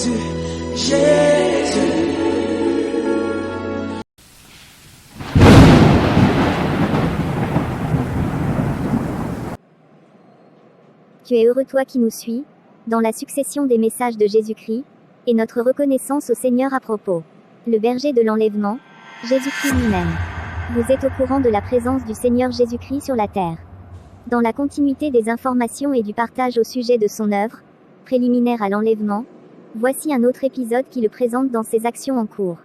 Jésus, Jésus. Tu es heureux toi qui nous suis, dans la succession des messages de Jésus-Christ, et notre reconnaissance au Seigneur à propos. Le berger de l'enlèvement, Jésus-Christ lui-même. Vous êtes au courant de la présence du Seigneur Jésus-Christ sur la terre. Dans la continuité des informations et du partage au sujet de son œuvre, préliminaire à l'enlèvement, voici un autre épisode qui le présente dans ses actions en cours.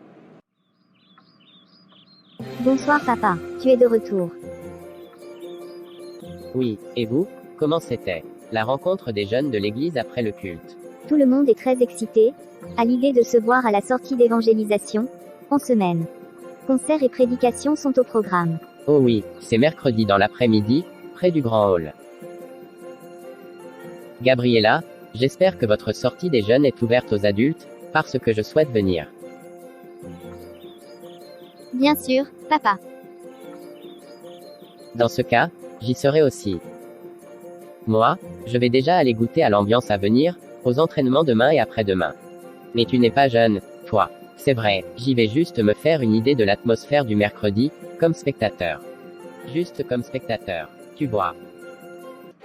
Bonsoir papa, tu es de retour. Oui, et vous, comment c'était la rencontre des jeunes de l'église après le culte? Tout le monde est très excité, à l'idée de se voir à la sortie d'évangélisation, en semaine. Concerts et prédications sont au programme. Oh oui, c'est mercredi dans l'après-midi, près du Grand Hall. Gabriella, j'espère que votre sortie des jeunes est ouverte aux adultes, parce que je souhaite venir. Bien sûr, papa. Dans ce cas, j'y serai aussi. Moi, je vais déjà aller goûter à l'ambiance à venir, aux entraînements demain et après-demain. Mais tu n'es pas jeune, toi. C'est vrai, j'y vais juste me faire une idée de l'atmosphère du mercredi, comme spectateur. Juste comme spectateur, tu vois.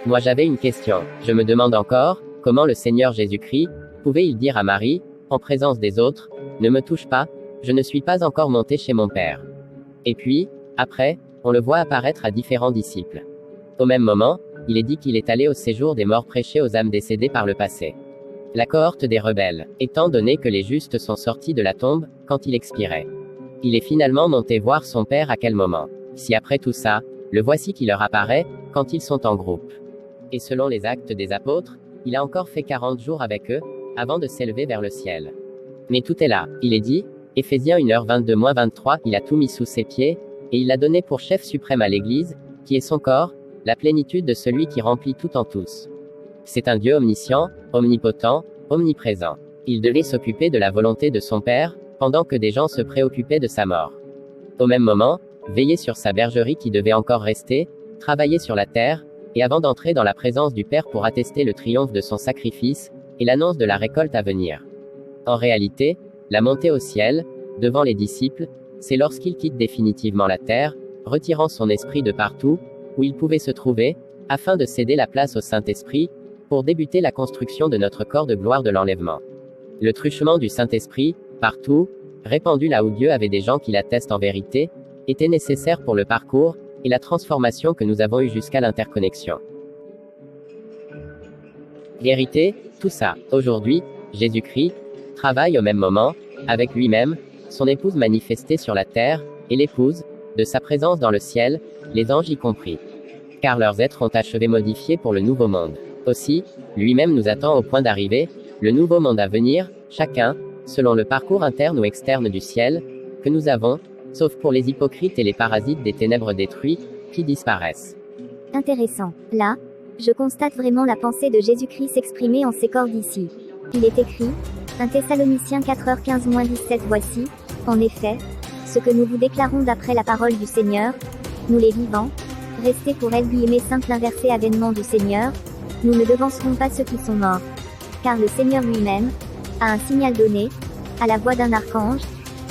Moi j'avais une question, je me demande encore, comment le Seigneur Jésus-Christ, pouvait-il dire à Marie, en présence des autres, ne me touche pas, je ne suis pas encore monté chez mon Père. Et puis, après, on le voit apparaître à différents disciples. Au même moment, il est dit qu'il est allé au séjour des morts prêcher aux âmes décédées par le passé. La cohorte des rebelles, étant donné que les justes sont sortis de la tombe, quand il expirait. Il est finalement monté voir son Père à quel moment. Si après tout ça, le voici qui leur apparaît, quand ils sont en groupe. Et selon les actes des apôtres, il a encore fait 40 jours avec eux, avant de s'élever vers le ciel. Mais tout est là, il est dit, Éphésiens 1h22-23, il a tout mis sous ses pieds, et il l'a donné pour chef suprême à l'Église, qui est son corps, la plénitude de celui qui remplit tout en tous. C'est un Dieu omniscient, omnipotent, omniprésent. Il devait s'occuper de la volonté de son Père, pendant que des gens se préoccupaient de sa mort. Au même moment, veiller sur sa bergerie qui devait encore rester, travailler sur la terre, et avant d'entrer dans la présence du Père pour attester le triomphe de son sacrifice, et l'annonce de la récolte à venir. En réalité, la montée au ciel, devant les disciples, c'est lorsqu'il quitte définitivement la terre, retirant son esprit de partout, où il pouvait se trouver, afin de céder la place au Saint-Esprit, pour débuter la construction de notre corps de gloire de l'enlèvement. Le truchement du Saint-Esprit, partout, répandu là où Dieu avait des gens qui l'attestent en vérité, était nécessaire pour le parcours, et la transformation que nous avons eue jusqu'à l'interconnexion. Vérité, tout ça, aujourd'hui, Jésus-Christ, travaille au même moment, avec lui-même, son épouse manifestée sur la terre, et l'épouse, de sa présence dans le ciel, les anges y compris. Car leurs êtres ont achevé modifié pour le nouveau monde. Aussi, lui-même nous attend au point d'arriver, le nouveau monde à venir, chacun, selon le parcours interne ou externe du ciel, que nous avons, sauf pour les hypocrites et les parasites des ténèbres détruits, qui disparaissent. Intéressant. Là, je constate vraiment la pensée de Jésus-Christ s'exprimer en ces cordes ici. Il est écrit, 1 Thessaloniciens 4h15-17 voici, en effet, ce que nous vous déclarons d'après la parole du Seigneur, nous les vivants, restez pour elles simple inversé avènement du Seigneur, nous ne devancerons pas ceux qui sont morts. Car le Seigneur lui-même, a un signal donné, à la voix d'un archange,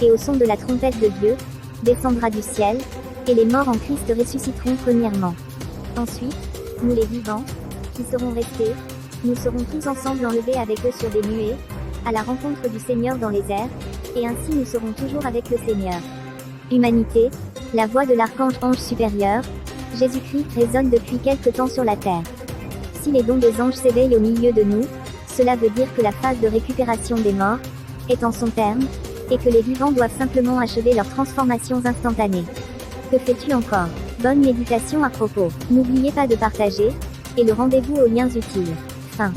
et au son de la trompette de Dieu, descendra du ciel, et les morts en Christ ressusciteront premièrement. Ensuite, nous les vivants, qui serons restés, nous serons tous ensemble enlevés avec eux sur des nuées, à la rencontre du Seigneur dans les airs, et ainsi nous serons toujours avec le Seigneur. Humanité, la voix de l'archange ange supérieur, Jésus-Christ résonne depuis quelque temps sur la terre. Si les dons des anges s'éveillent au milieu de nous, cela veut dire que la phase de récupération des morts est en son terme, et que les vivants doivent simplement achever leurs transformations instantanées. Que fais-tu encore? Bonne méditation à propos. N'oubliez pas de partager, et le rendez-vous aux liens utiles. Fin.